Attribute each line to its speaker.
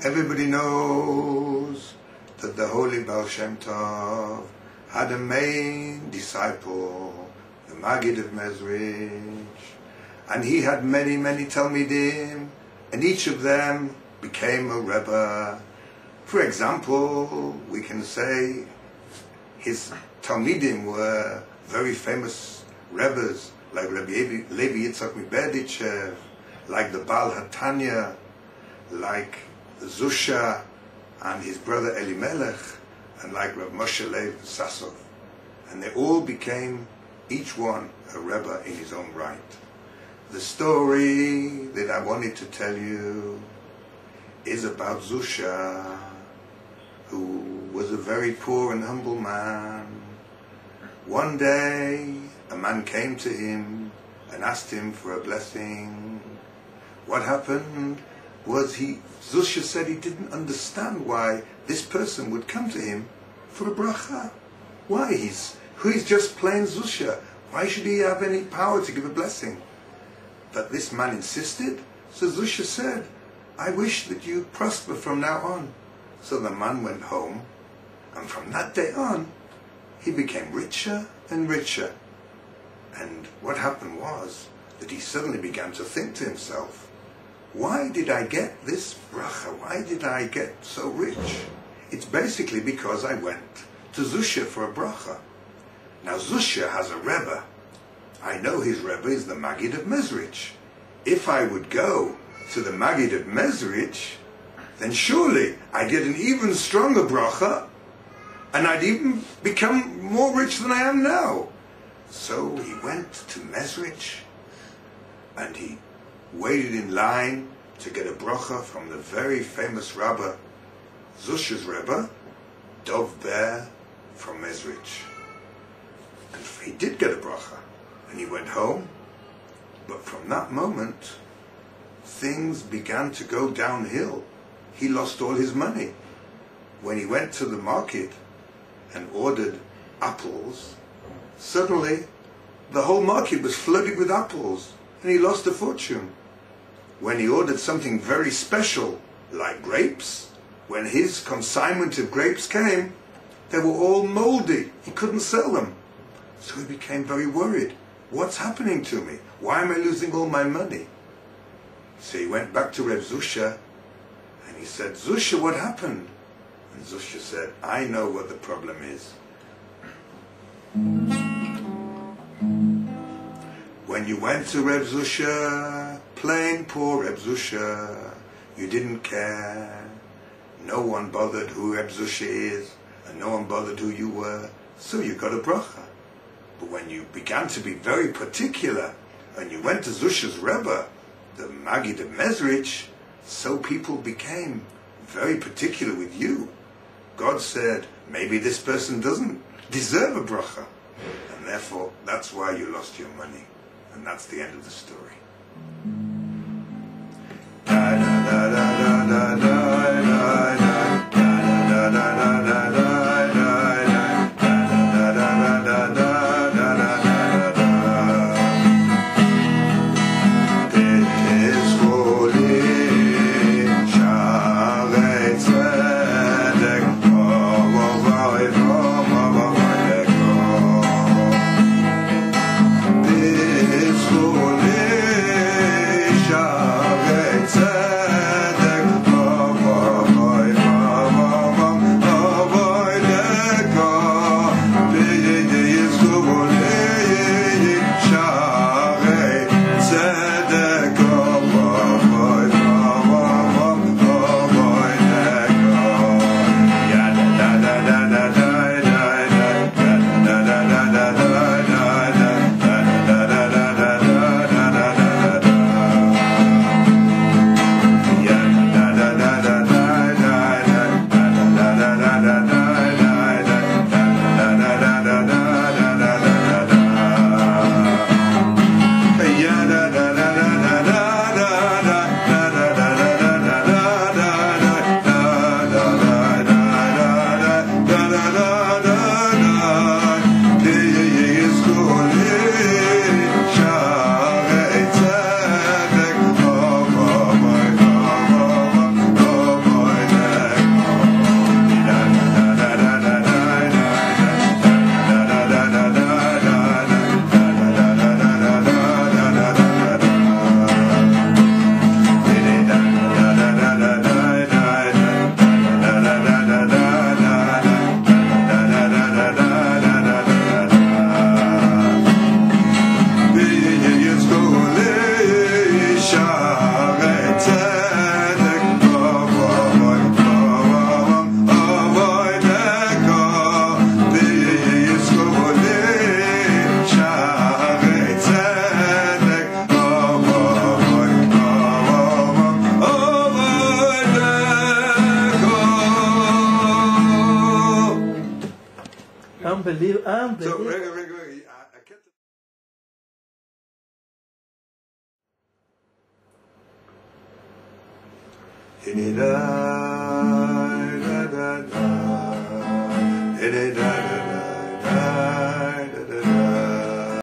Speaker 1: Everybody knows that the holy Baal Shem Tov had a main disciple, the Maggid of Mezrich, and he had many Talmidim, and each of them became a Rebbe. For example, we can say his Talmidim were very famous Rebbes, like Rabbi Levi Yitzchak Miberditchev, like the Baal HaTanya, like Zusha and his brother Elimelech, and like Rav Moshe Lev Sassov. And they all became, each one, a Rebbe in his own right. The story that I wanted to tell you is about Zusha, who was a very poor and humble man. One day, a man came to him and asked him for a blessing. What happened was Zusha said he didn't understand why this person would come to him for a bracha. Why? He's just plain Zusha. Why should he have any power to give a blessing? But this man insisted, so Zusha said, I wish that you prosper from now on. So the man went home, and from that day on, he became richer and richer. And what happened was that he suddenly began to think to himself, why did I get this bracha? Why did I get so rich? It's basically because I went to Zusha for a bracha. Now Zusha has a Rebbe. I know his Rebbe is the Maggid of Mezrich. If I would go to the Maggid of Mezrich, then surely I'd get an even stronger bracha, and I'd even become more rich than I am now. So he went to Mezrich, and he waited in line to get a bracha from the very famous Rabbi, Zusha's Rebbe, Dov Ber from Mezrich. And he did get a bracha, and he went home. But from that moment, things began to go downhill. He lost all his money. When he went to the market and ordered apples, suddenly the whole market was flooded with apples, and he lost a fortune. When he ordered something very special, like grapes, when his consignment of grapes came, they were all moldy. He couldn't sell them. So he became very worried. What's happening to me? Why am I losing all my money? So he went back to Reb Zusha, and he said, Zusha, what happened? And Zusha said, I know what the problem is. When you went to Reb Zusha, plain poor Reb Zusha, you didn't care. No one bothered who Reb Zusha is, and no one bothered who you were, so you got a bracha. But when you began to be very particular, and you went to Zusha's Rebbe, the Maggid of Mezrich, so people became very particular with you. God said, maybe this person doesn't deserve a bracha, and therefore that's why you lost your money. And that's the end of the story.
Speaker 2: Unbelievable.
Speaker 1: So, Rega, I can't... Da da da da da da da